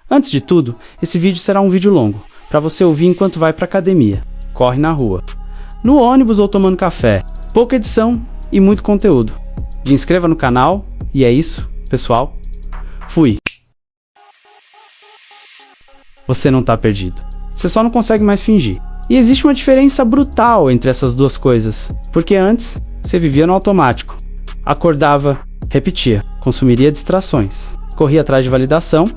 Antes de tudo, esse vídeo será um vídeo longo, para você ouvir enquanto vai para academia, corre na rua, no ônibus ou tomando café. Pouca edição e muito conteúdo. Se inscreva no canal e é isso, pessoal. Fui. Você não tá perdido. Você só não consegue mais fingir. E existe uma diferença brutal entre essas duas coisas, porque antes você vivia no automático. Acordava, repetia, consumiria distrações, corria atrás de validação,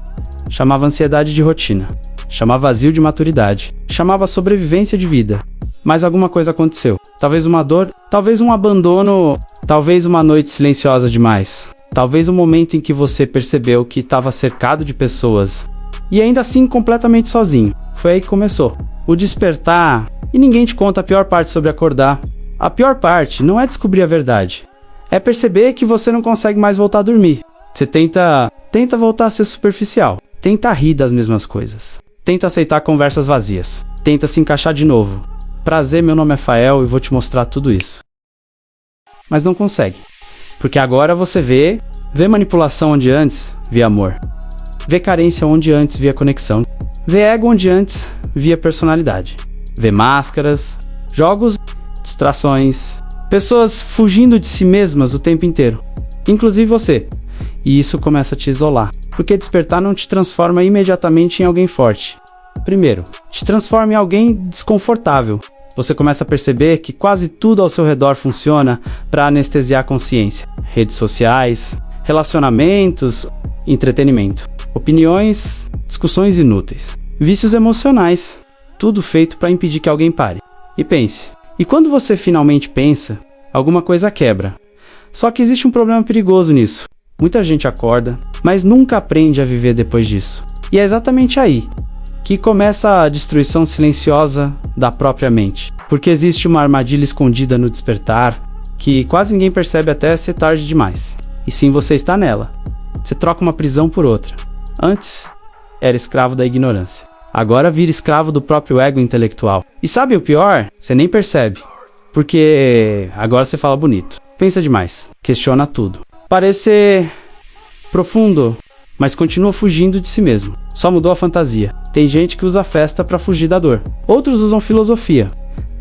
chamava ansiedade de rotina, chamava vazio de maturidade, chamava sobrevivência de vida. Mas alguma coisa aconteceu. Talvez uma dor, talvez um abandono, talvez uma noite silenciosa demais. Talvez um momento em que você percebeu que estava cercado de pessoas e ainda assim completamente sozinho. Foi aí que começou o despertar. E ninguém te conta a pior parte sobre acordar. A pior parte não é descobrir a verdade, é perceber que você não consegue mais voltar a dormir. Você tenta voltar a ser superficial, tenta rir das mesmas coisas, tenta aceitar conversas vazias, tenta se encaixar de novo. Prazer, meu nome é Fael e vou te mostrar tudo isso. Mas não consegue, porque agora você vê manipulação onde antes via amor, vê carência onde antes via conexão, vê ego onde antes via personalidade, vê máscaras, jogos, distrações, pessoas fugindo de si mesmas o tempo inteiro, inclusive você. E isso começa a te isolar, porque despertar não te transforma imediatamente em alguém forte. Primeiro, te transforma em alguém desconfortável. Você começa a perceber que quase tudo ao seu redor funciona para anestesiar a consciência. Redes sociais, relacionamentos, entretenimento, opiniões, discussões inúteis, vícios emocionais, tudo feito para impedir que alguém pare e pense. E quando você finalmente pensa, alguma coisa quebra. Só que existe um problema perigoso nisso. Muita gente acorda, mas nunca aprende a viver depois disso. E é exatamente aí que começa a destruição silenciosa da própria mente. Porque existe uma armadilha escondida no despertar, que quase ninguém percebe até ser tarde demais. E sim, você está nela. Você troca uma prisão por outra. Antes, era escravo da ignorância. Agora vira escravo do próprio ego intelectual. E sabe o pior? Você nem percebe. Porque agora você fala bonito. Pensa demais. Questiona tudo. Parece ser profundo, mas continua fugindo de si mesmo. Só mudou a fantasia. Tem gente que usa a festa para fugir da dor. Outros usam filosofia.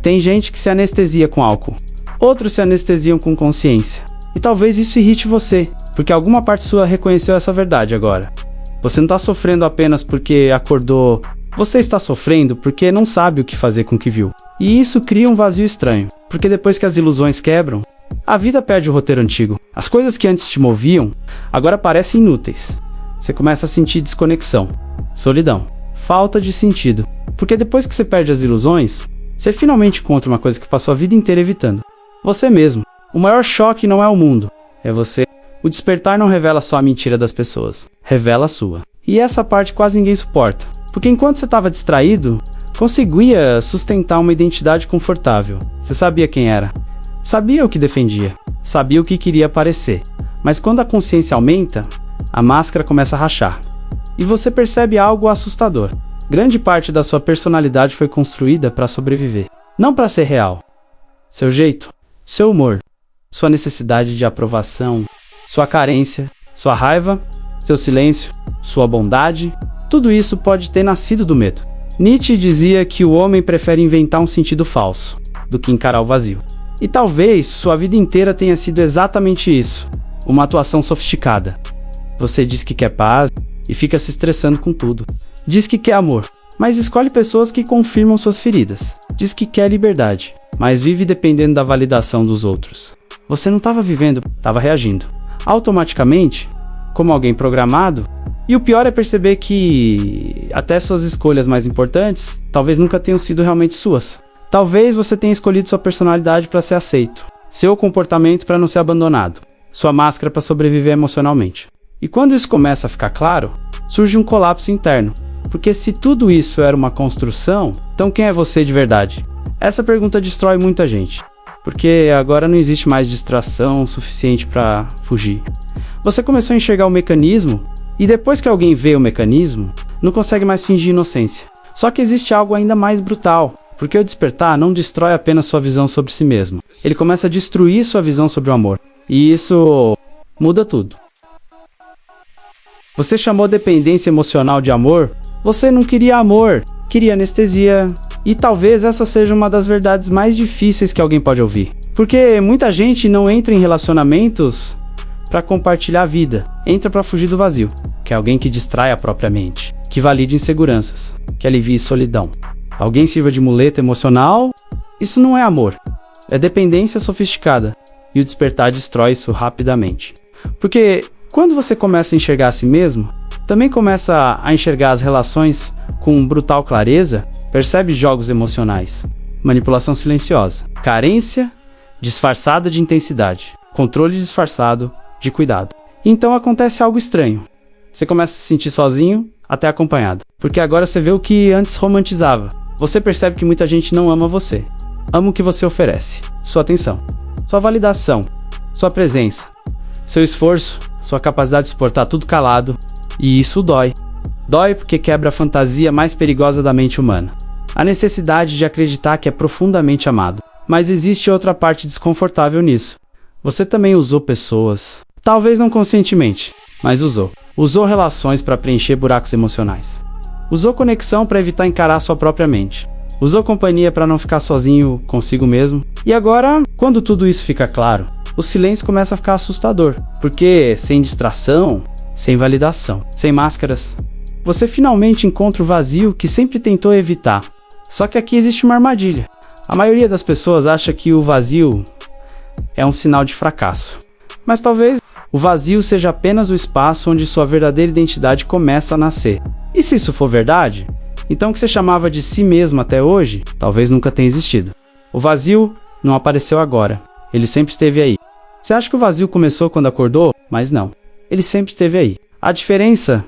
Tem gente que se anestesia com álcool. Outros se anestesiam com consciência. E talvez isso irrite você, porque alguma parte sua reconheceu essa verdade agora. Você não está sofrendo apenas porque acordou. Você está sofrendo porque não sabe o que fazer com o que viu. E isso cria um vazio estranho, porque depois que as ilusões quebram, a vida perde o roteiro antigo. As coisas que antes te moviam, agora parecem inúteis. Você começa a sentir desconexão, solidão, falta de sentido. Porque depois que você perde as ilusões, você finalmente encontra uma coisa que passou a vida inteira evitando. Você mesmo. O maior choque não é o mundo, é você. O despertar não revela só a mentira das pessoas, revela a sua. E essa parte quase ninguém suporta. Porque enquanto você estava distraído, conseguia sustentar uma identidade confortável. Você sabia quem era, sabia o que defendia, sabia o que queria parecer. Mas quando a consciência aumenta, a máscara começa a rachar. E você percebe algo assustador. Grande parte da sua personalidade foi construída para sobreviver, não para ser real. Seu jeito, seu humor, sua necessidade de aprovação, sua carência, sua raiva, seu silêncio, sua bondade, tudo isso pode ter nascido do medo. Nietzsche dizia que o homem prefere inventar um sentido falso do que encarar o vazio. E talvez sua vida inteira tenha sido exatamente isso, uma atuação sofisticada. Você diz que quer paz e fica se estressando com tudo. Diz que quer amor, mas escolhe pessoas que confirmam suas feridas. Diz que quer liberdade, mas vive dependendo da validação dos outros. Você não estava vivendo, estava reagindo. Automaticamente, como alguém programado. E o pior é perceber que até suas escolhas mais importantes talvez nunca tenham sido realmente suas. Talvez você tenha escolhido sua personalidade para ser aceito, seu comportamento para não ser abandonado, sua máscara para sobreviver emocionalmente. E quando isso começa a ficar claro, surge um colapso interno. Porque se tudo isso era uma construção, então quem é você de verdade? Essa pergunta destrói muita gente. Porque agora não existe mais distração suficiente para fugir. Você começou a enxergar o mecanismo, e depois que alguém vê o mecanismo, não consegue mais fingir inocência. Só que existe algo ainda mais brutal, porque o despertar não destrói apenas sua visão sobre si mesmo. Ele começa a destruir sua visão sobre o amor. E isso muda tudo. Você chamou dependência emocional de amor? Você não queria amor, queria anestesia. E talvez essa seja uma das verdades mais difíceis que alguém pode ouvir. Porque muita gente não entra em relacionamentos para compartilhar a vida, entra para fugir do vazio. Quer alguém que distrai a própria mente, que valide inseguranças, que alivie solidão. Alguém sirva de muleta emocional? Isso não é amor, é dependência sofisticada. E o despertar destrói isso rapidamente. Porque quando você começa a enxergar a si mesmo, também começa a enxergar as relações com brutal clareza, percebe jogos emocionais, manipulação silenciosa, carência disfarçada de intensidade, controle disfarçado de cuidado. Então acontece algo estranho. Você começa a se sentir sozinho, até acompanhado. Porque agora você vê o que antes romantizava. Você percebe que muita gente não ama você. Ama o que você oferece, sua atenção, sua validação, sua presença, seu esforço, sua capacidade de suportar tudo calado. E isso dói. Dói porque quebra a fantasia mais perigosa da mente humana. A necessidade de acreditar que é profundamente amado. Mas existe outra parte desconfortável nisso. Você também usou pessoas. Talvez não conscientemente, mas usou. Usou relações para preencher buracos emocionais. Usou conexão para evitar encarar sua própria mente. Usou companhia para não ficar sozinho consigo mesmo. E agora, quando tudo isso fica claro, o silêncio começa a ficar assustador. Porque sem distração, sem validação, sem máscaras, você finalmente encontra o vazio que sempre tentou evitar. Só que aqui existe uma armadilha. A maioria das pessoas acha que o vazio é um sinal de fracasso. Mas talvez o vazio seja apenas o espaço onde sua verdadeira identidade começa a nascer. E se isso for verdade, então o que você chamava de si mesmo até hoje, talvez nunca tenha existido. O vazio não apareceu agora. Ele sempre esteve aí. Você acha que o vazio começou quando acordou? Mas não. Ele sempre esteve aí. A diferença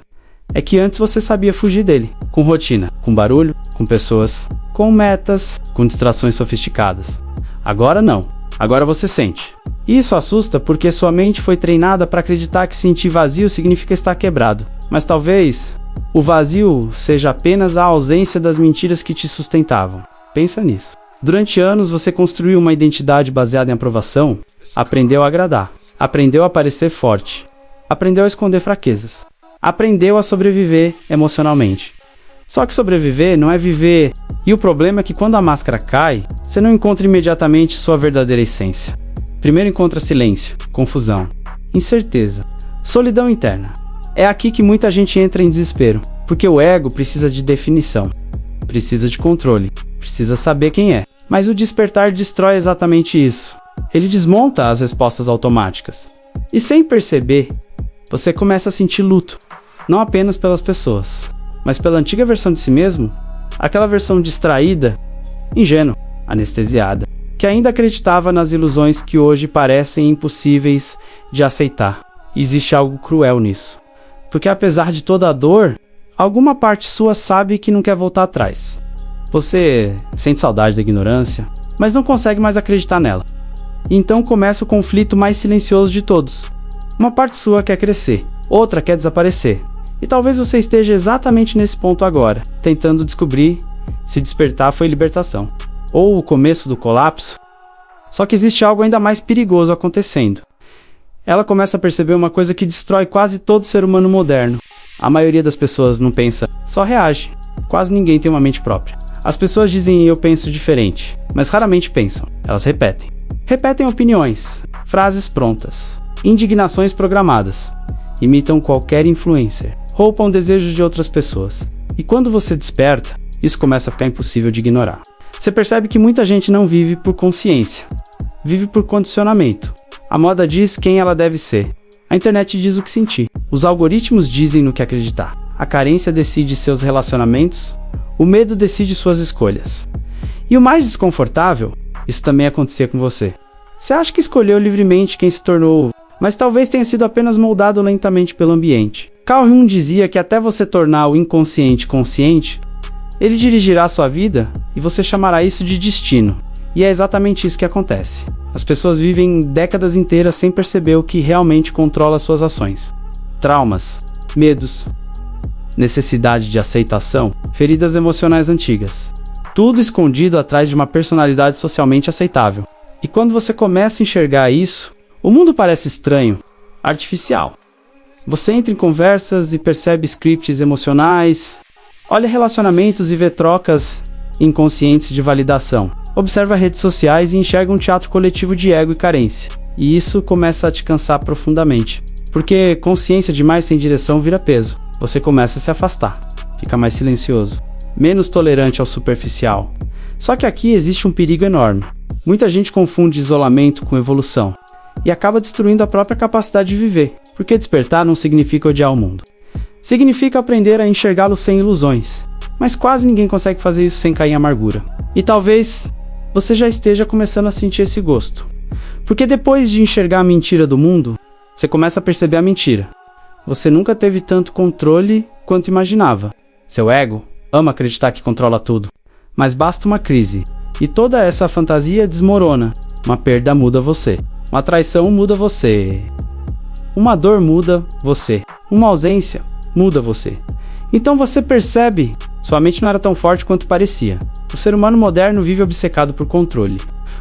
é que antes você sabia fugir dele. Com rotina, com barulho, com pessoas, com metas, com distrações sofisticadas. Agora não. Agora você sente. Isso assusta porque sua mente foi treinada para acreditar que sentir vazio significa estar quebrado. Mas talvez o vazio seja apenas a ausência das mentiras que te sustentavam. Pensa nisso. Durante anos você construiu uma identidade baseada em aprovação, aprendeu a agradar, aprendeu a parecer forte, aprendeu a esconder fraquezas, aprendeu a sobreviver emocionalmente. Só que sobreviver não é viver, e o problema é que quando a máscara cai, você não encontra imediatamente sua verdadeira essência. Primeiro encontra silêncio, confusão, incerteza, solidão interna. É aqui que muita gente entra em desespero, porque o ego precisa de definição, precisa de controle, precisa saber quem é. Mas o despertar destrói exatamente isso. Ele desmonta as respostas automáticas. E sem perceber, você começa a sentir luto, não apenas pelas pessoas, mas pela antiga versão de si mesmo, aquela versão distraída, ingênua, anestesiada, que ainda acreditava nas ilusões que hoje parecem impossíveis de aceitar. Existe algo cruel nisso. Porque apesar de toda a dor, alguma parte sua sabe que não quer voltar atrás. Você sente saudade da ignorância, mas não consegue mais acreditar nela. E então começa o conflito mais silencioso de todos. Uma parte sua quer crescer, outra quer desaparecer. E talvez você esteja exatamente nesse ponto agora, tentando descobrir se despertar foi libertação, ou o começo do colapso. Só que existe algo ainda mais perigoso acontecendo. Ela começa a perceber uma coisa que destrói quase todo ser humano moderno. A maioria das pessoas não pensa, só reage. Quase ninguém tem uma mente própria. As pessoas dizem eu penso diferente, mas raramente pensam. Elas repetem. Repetem opiniões, frases prontas, indignações programadas. Imitam qualquer influencer. Roubam desejos de outras pessoas. E quando você desperta, isso começa a ficar impossível de ignorar. Você percebe que muita gente não vive por consciência. Vive por condicionamento. A moda diz quem ela deve ser. A internet diz o que sentir. Os algoritmos dizem no que acreditar. A carência decide seus relacionamentos. O medo decide suas escolhas. E o mais desconfortável, isso também acontecia com você. Você acha que escolheu livremente quem se tornou, mas talvez tenha sido apenas moldado lentamente pelo ambiente. Carl Jung dizia que até você tornar o inconsciente consciente, ele dirigirá sua vida e você chamará isso de destino. E é exatamente isso que acontece. As pessoas vivem décadas inteiras sem perceber o que realmente controla suas ações. Traumas, medos, necessidade de aceitação, feridas emocionais antigas. Tudo escondido atrás de uma personalidade socialmente aceitável. E quando você começa a enxergar isso, o mundo parece estranho, artificial. Você entra em conversas e percebe scripts emocionais, olha relacionamentos e vê trocas inconscientes de validação. Observa redes sociais e enxerga um teatro coletivo de ego e carência. E isso começa a te cansar profundamente. Porque consciência demais sem direção vira peso. Você começa a se afastar, fica mais silencioso, menos tolerante ao superficial. Só que aqui existe um perigo enorme. Muita gente confunde isolamento com evolução e acaba destruindo a própria capacidade de viver. Porque despertar não significa odiar o mundo. Significa aprender a enxergá-lo sem ilusões. Mas quase ninguém consegue fazer isso sem cair em amargura. E talvez você já esteja começando a sentir esse gosto. Porque depois de enxergar a mentira do mundo, você começa a perceber a mentira. Você nunca teve tanto controle quanto imaginava. Seu ego ama acreditar que controla tudo. Mas basta uma crise, e toda essa fantasia desmorona. Uma perda muda você. Uma traição muda você. Uma dor muda você. Uma ausência muda você. Então você percebe, sua mente não era tão forte quanto parecia. O ser humano moderno vive obcecado por controle.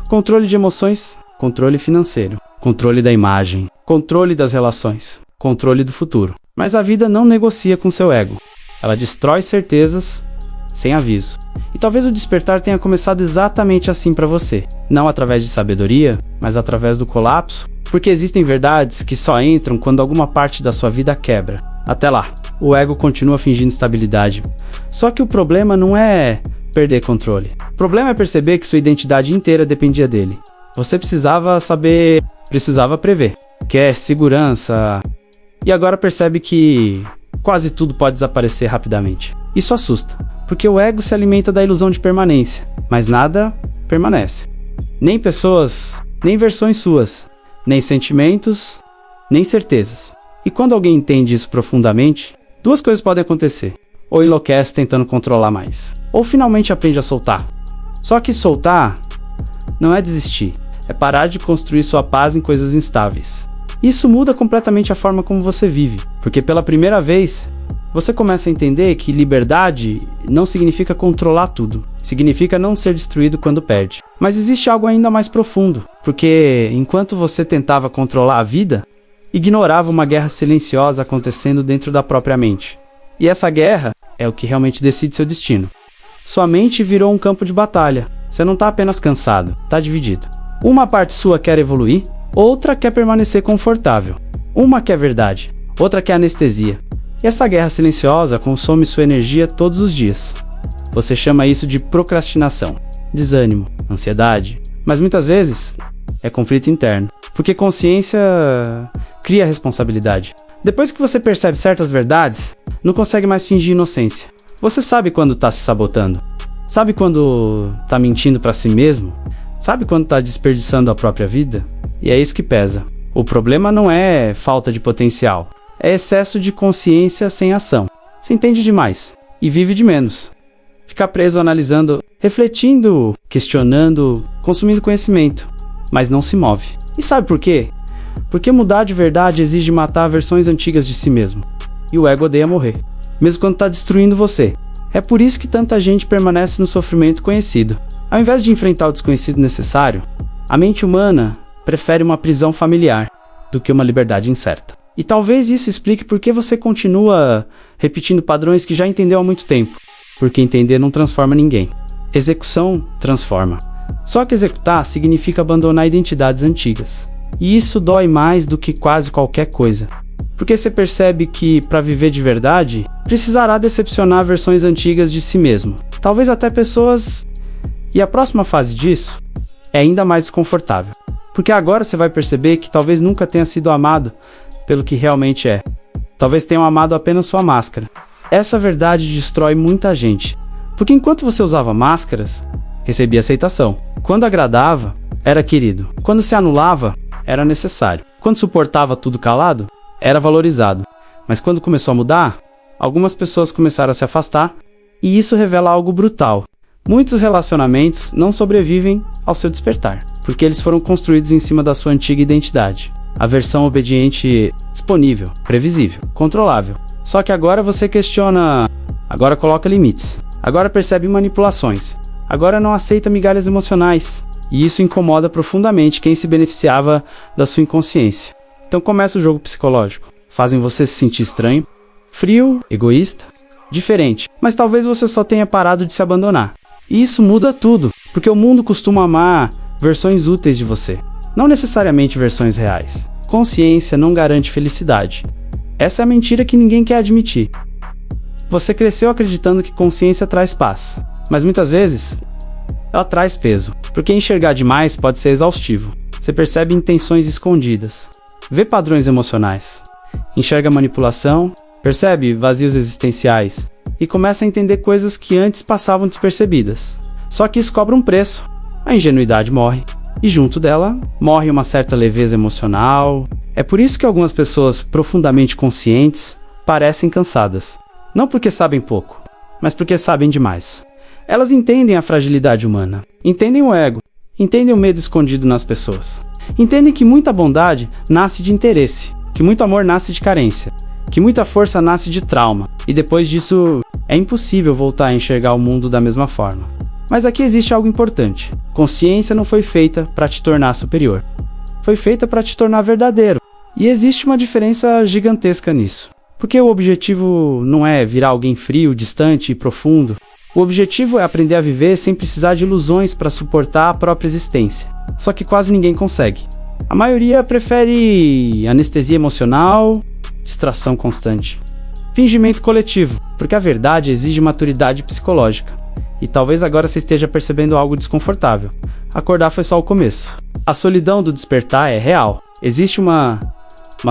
Controle de emoções, controle financeiro, controle da imagem, controle das relações, controle do futuro. Mas a vida não negocia com seu ego. Ela destrói certezas sem aviso. E talvez o despertar tenha começado exatamente assim para você. Não através de sabedoria, mas através do colapso. Porque existem verdades que só entram quando alguma parte da sua vida quebra. Até lá, o ego continua fingindo estabilidade. Só que o problema não é perder controle. O problema é perceber que sua identidade inteira dependia dele. Você precisava saber, precisava prever. Quer segurança. E agora percebe que quase tudo pode desaparecer rapidamente. Isso assusta, porque o ego se alimenta da ilusão de permanência. Mas nada permanece. Nem pessoas, nem versões suas. Nem sentimentos, nem certezas. E quando alguém entende isso profundamente, duas coisas podem acontecer. Ou enlouquece tentando controlar mais, ou finalmente aprende a soltar. Só que soltar não é desistir, é parar de construir sua paz em coisas instáveis. Isso muda completamente a forma como você vive, porque pela primeira vez, você começa a entender que liberdade não significa controlar tudo. Significa não ser destruído quando perde. Mas existe algo ainda mais profundo, porque enquanto você tentava controlar a vida, ignorava uma guerra silenciosa acontecendo dentro da própria mente. E essa guerra é o que realmente decide seu destino. Sua mente virou um campo de batalha. Você não está apenas cansado, está dividido. Uma parte sua quer evoluir, outra quer permanecer confortável. Uma quer verdade, outra quer anestesia. E essa guerra silenciosa consome sua energia todos os dias. Você chama isso de procrastinação, desânimo, ansiedade. Mas muitas vezes é conflito interno, porque consciência cria responsabilidade. Depois que você percebe certas verdades, não consegue mais fingir inocência. Você sabe quando está se sabotando. Sabe quando está mentindo para si mesmo. Sabe quando está desperdiçando a própria vida. E é isso que pesa. O problema não é falta de potencial. É excesso de consciência sem ação. Você entende demais e vive de menos. Fica preso analisando, refletindo, questionando, consumindo conhecimento, mas não se move. E sabe por quê? Porque mudar de verdade exige matar versões antigas de si mesmo. E o ego odeia morrer, mesmo quando está destruindo você. É por isso que tanta gente permanece no sofrimento conhecido. Ao invés de enfrentar o desconhecido necessário, a mente humana prefere uma prisão familiar do que uma liberdade incerta. E talvez isso explique por que você continua repetindo padrões que já entendeu há muito tempo. Porque entender não transforma ninguém. Execução transforma. Só que executar significa abandonar identidades antigas. E isso dói mais do que quase qualquer coisa. Porque você percebe que, para viver de verdade, precisará decepcionar versões antigas de si mesmo. Talvez até pessoas. E a próxima fase disso é ainda mais desconfortável. Porque agora você vai perceber que talvez nunca tenha sido amado pelo que realmente é. Talvez tenham amado apenas sua máscara. Essa verdade destrói muita gente. Porque enquanto você usava máscaras, recebia aceitação. Quando agradava, era querido. Quando se anulava, era necessário. Quando suportava tudo calado, era valorizado. Mas quando começou a mudar, algumas pessoas começaram a se afastar, e isso revela algo brutal. Muitos relacionamentos não sobrevivem ao seu despertar, porque eles foram construídos em cima da sua antiga identidade. A versão obediente, disponível, previsível, controlável. Só que agora você questiona, agora coloca limites, agora percebe manipulações, agora não aceita migalhas emocionais. E isso incomoda profundamente quem se beneficiava da sua inconsciência. Então começa o jogo psicológico. fazem você se sentir estranho, frio, egoísta, diferente. Mas talvez você só tenha parado de se abandonar. E isso muda tudo, porque o mundo costuma amar versões úteis de você, não necessariamente versões reais. Consciência não garante felicidade. Essa é a mentira que ninguém quer admitir. Você cresceu acreditando que consciência traz paz, mas muitas vezes ela traz peso, porque enxergar demais pode ser exaustivo. Você percebe intenções escondidas, vê padrões emocionais, enxerga manipulação, percebe vazios existenciais e começa a entender coisas que antes passavam despercebidas. Só que isso cobra um preço. A ingenuidade morre, e junto dela morre uma certa leveza emocional. É por isso que algumas pessoas profundamente conscientes parecem cansadas. Não porque sabem pouco, mas porque sabem demais. Elas entendem a fragilidade humana, entendem o ego, entendem o medo escondido nas pessoas. Entendem que muita bondade nasce de interesse, que muito amor nasce de carência, que muita força nasce de trauma, e depois disso é impossível voltar a enxergar o mundo da mesma forma. Mas aqui existe algo importante. Consciência não foi feita para te tornar superior. Foi feita para te tornar verdadeiro. E existe uma diferença gigantesca nisso. Porque o objetivo não é virar alguém frio, distante e profundo. O objetivo é aprender a viver sem precisar de ilusões para suportar a própria existência. Só que quase ninguém consegue. A maioria prefere anestesia emocional, distração constante, fingimento coletivo, porque a verdade exige maturidade psicológica. E talvez agora você esteja percebendo algo desconfortável. Acordar foi só o começo. A solidão do despertar é real. Existe uma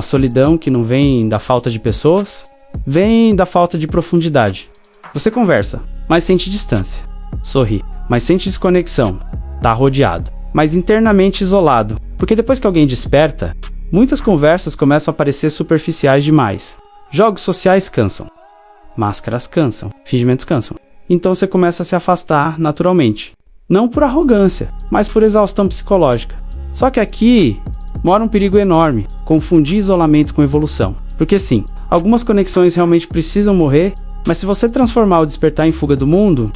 solidão que não vem da falta de pessoas, vem da falta de profundidade. Você conversa, mas sente distância. Sorri, mas sente desconexão. Tá rodeado, mas internamente isolado. Porque depois que alguém desperta, muitas conversas começam a parecer superficiais demais. Jogos sociais cansam. Máscaras cansam. Fingimentos cansam. Então você começa a se afastar naturalmente. Não por arrogância, mas por exaustão psicológica. Só que aqui mora um perigo enorme, confundir isolamento com evolução. Porque sim, algumas conexões realmente precisam morrer, mas se você transformar o despertar em fuga do mundo,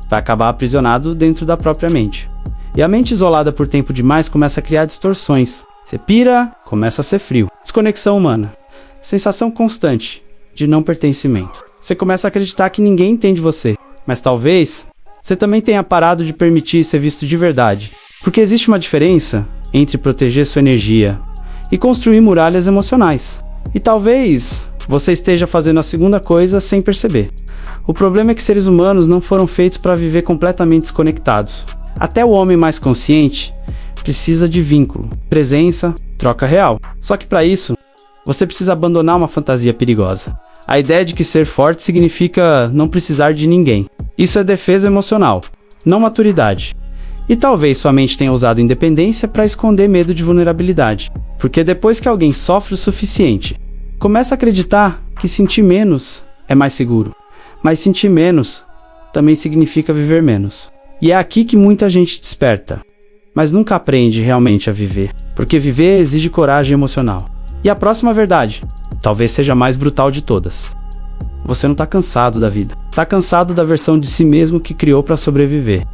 vai acabar aprisionado dentro da própria mente. E a mente isolada por tempo demais começa a criar distorções. Você pira, começa a ser frio. Desconexão humana. Sensação constante de não pertencimento. Você começa a acreditar que ninguém entende você. Mas talvez você também tenha parado de permitir ser visto de verdade. Porque existe uma diferença entre proteger sua energia e construir muralhas emocionais. E talvez você esteja fazendo a segunda coisa sem perceber. O problema é que seres humanos não foram feitos para viver completamente desconectados. Até o homem mais consciente precisa de vínculo, presença, troca real. Só que para isso, você precisa abandonar uma fantasia perigosa. A ideia de que ser forte significa não precisar de ninguém. Isso é defesa emocional, não maturidade. E talvez sua mente tenha usado independência para esconder medo de vulnerabilidade. Porque depois que alguém sofre o suficiente, começa a acreditar que sentir menos é mais seguro. Mas sentir menos também significa viver menos. E é aqui que muita gente desperta, mas nunca aprende realmente a viver. Porque viver exige coragem emocional. E a próxima verdade, talvez seja a mais brutal de todas. Você não está cansado da vida. Está cansado da versão de si mesmo que criou para sobreviver.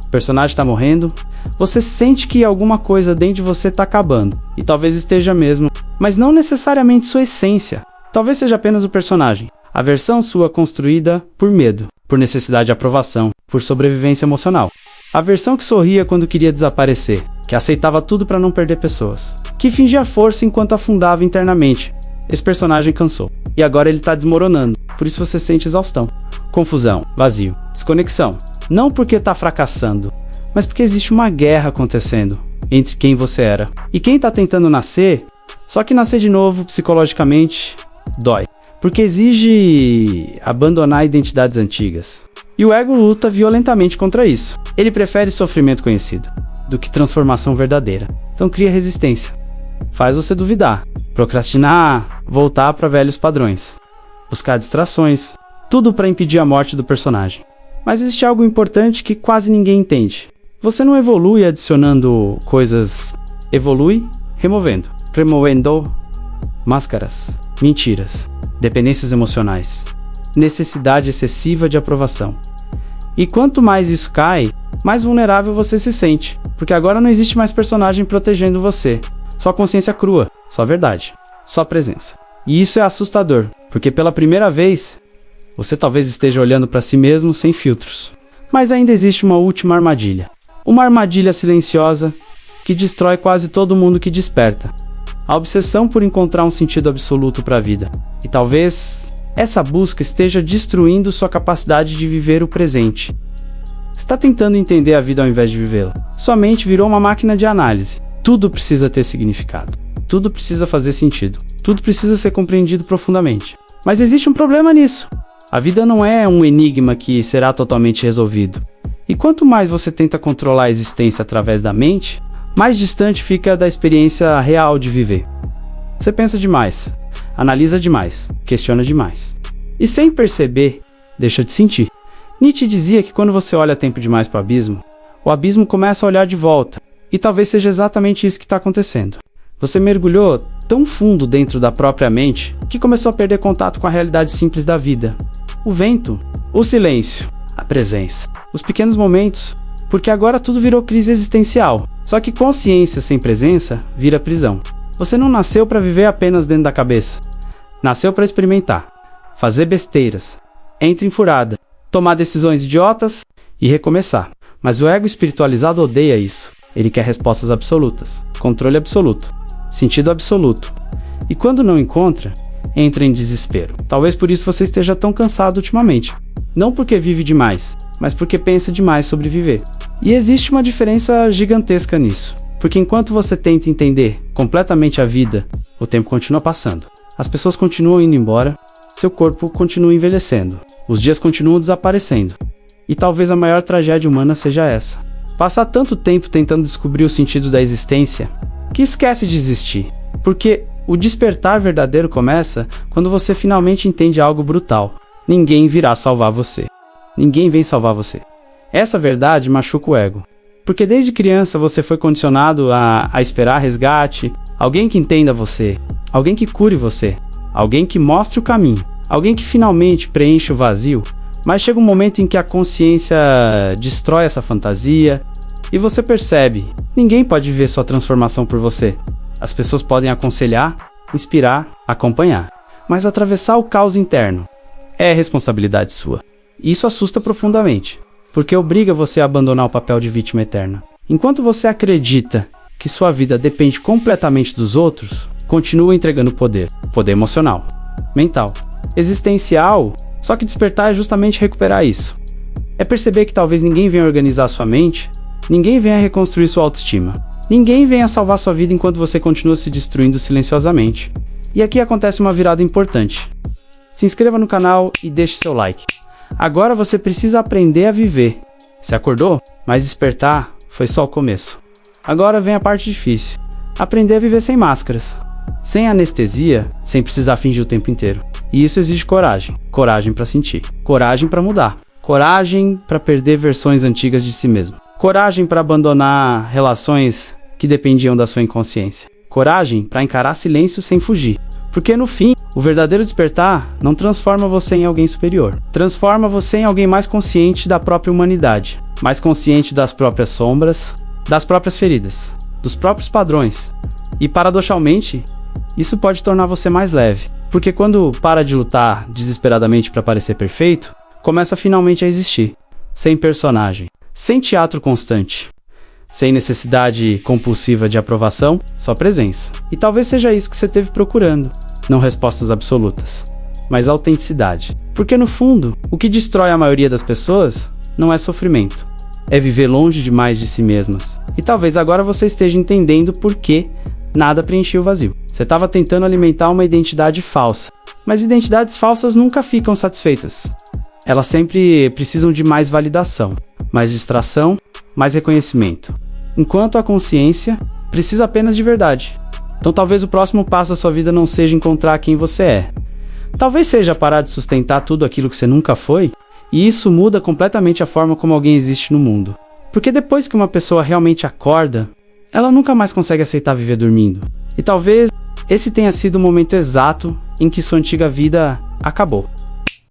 O personagem está morrendo. Você sente que alguma coisa dentro de você está acabando. E talvez esteja mesmo. Mas não necessariamente sua essência. Talvez seja apenas o personagem. A versão sua construída por medo, por necessidade de aprovação, por sobrevivência emocional. A versão que sorria quando queria desaparecer. Que aceitava tudo para não perder pessoas. Que fingia força enquanto afundava internamente. Esse personagem cansou. E agora ele está desmoronando. Por isso você sente exaustão, confusão, vazio, desconexão. Não porque está fracassando, mas porque existe uma guerra acontecendo entre quem você era e quem está tentando nascer. Só que nascer de novo, psicologicamente, dói. Porque exige abandonar identidades antigas. E o ego luta violentamente contra isso. Ele prefere sofrimento conhecido do que transformação verdadeira. Então cria resistência. Faz você duvidar, procrastinar, voltar para velhos padrões, buscar distrações, tudo para impedir a morte do personagem. Mas existe algo importante que quase ninguém entende. Você não evolui adicionando coisas, evolui removendo. Removendo máscaras, mentiras, dependências emocionais, necessidade excessiva de aprovação. E quanto mais isso cai, mais vulnerável você se sente, porque agora não existe mais personagem protegendo você. Só consciência crua, só verdade, só presença. E isso é assustador, porque pela primeira vez, você talvez esteja olhando para si mesmo sem filtros. Mas ainda existe uma última armadilha. Uma armadilha silenciosa que destrói quase todo mundo que desperta. A obsessão por encontrar um sentido absoluto para a vida. E talvez essa busca esteja destruindo sua capacidade de viver o presente. Está tentando entender a vida ao invés de vivê-la. Sua mente virou uma máquina de análise. Tudo precisa ter significado. Tudo precisa fazer sentido. Tudo precisa ser compreendido profundamente. Mas existe um problema nisso. A vida não é um enigma que será totalmente resolvido. E quanto mais você tenta controlar a existência através da mente, mais distante fica da experiência real de viver. Você pensa demais, analisa demais, questiona demais. E sem perceber, deixa de sentir. Nietzsche dizia que quando você olha tempo demais para o abismo começa a olhar de volta. E talvez seja exatamente isso que está acontecendo. Você mergulhou tão fundo dentro da própria mente que começou a perder contato com a realidade simples da vida. O vento, o silêncio, a presença, os pequenos momentos, porque agora tudo virou crise existencial. Só que consciência sem presença vira prisão. Você não nasceu para viver apenas dentro da cabeça. Nasceu para experimentar, fazer besteiras, entrar em furada, tomar decisões idiotas e recomeçar. Mas o ego espiritualizado odeia isso. Ele quer respostas absolutas, controle absoluto, sentido absoluto. E quando não encontra, entra em desespero. Talvez por isso você esteja tão cansado ultimamente. Não porque vive demais, mas porque pensa demais sobre viver. E existe uma diferença gigantesca nisso. Porque enquanto você tenta entender completamente a vida, o tempo continua passando. As pessoas continuam indo embora, seu corpo continua envelhecendo, os dias continuam desaparecendo. E talvez a maior tragédia humana seja essa. Passar tanto tempo tentando descobrir o sentido da existência, que esquece de existir. Porque o despertar verdadeiro começa quando você finalmente entende algo brutal. Ninguém virá salvar você. Ninguém vem salvar você. Essa verdade machuca o ego. Porque desde criança você foi condicionado a esperar resgate, alguém que entenda você, alguém que cure você, alguém que mostre o caminho, alguém que finalmente preencha o vazio. Mas chega um momento em que a consciência destrói essa fantasia e você percebe, ninguém pode ver sua transformação por você. As pessoas podem aconselhar, inspirar, acompanhar, mas atravessar o caos interno é responsabilidade sua. E isso assusta profundamente, porque obriga você a abandonar o papel de vítima eterna. Enquanto você acredita que sua vida depende completamente dos outros, continua entregando poder emocional, mental, existencial. Só que despertar é justamente recuperar isso. É perceber que talvez ninguém venha organizar sua mente, ninguém venha reconstruir sua autoestima, ninguém venha salvar sua vida enquanto você continua se destruindo silenciosamente. E aqui acontece uma virada importante. Se inscreva no canal e deixe seu like. Agora você precisa aprender a viver. Você acordou? Mas despertar foi só o começo. Agora vem a parte difícil. Aprender a viver sem máscaras, sem anestesia, sem precisar fingir o tempo inteiro. E isso exige coragem. Coragem para sentir. Coragem para mudar. Coragem para perder versões antigas de si mesmo. Coragem para abandonar relações que dependiam da sua inconsciência. Coragem para encarar silêncio sem fugir. Porque no fim, o verdadeiro despertar não transforma você em alguém superior. Transforma você em alguém mais consciente da própria humanidade. Mais consciente das próprias sombras, das próprias feridas, dos próprios padrões. E paradoxalmente, isso pode tornar você mais leve. Porque quando para de lutar desesperadamente para parecer perfeito, começa finalmente a existir. Sem personagem, sem teatro constante, sem necessidade compulsiva de aprovação, só presença. E talvez seja isso que você esteve procurando. Não respostas absolutas, mas autenticidade. Porque no fundo, o que destrói a maioria das pessoas não é sofrimento. É viver longe demais de si mesmas. E talvez agora você esteja entendendo por que nada preenchia o vazio. Você estava tentando alimentar uma identidade falsa. Mas identidades falsas nunca ficam satisfeitas. Elas sempre precisam de mais validação, mais distração, mais reconhecimento. Enquanto a consciência precisa apenas de verdade. Então talvez o próximo passo da sua vida não seja encontrar quem você é. Talvez seja parar de sustentar tudo aquilo que você nunca foi, e isso muda completamente a forma como alguém existe no mundo. Porque depois que uma pessoa realmente acorda, ela nunca mais consegue aceitar viver dormindo. E talvez esse tenha sido o momento exato em que sua antiga vida acabou.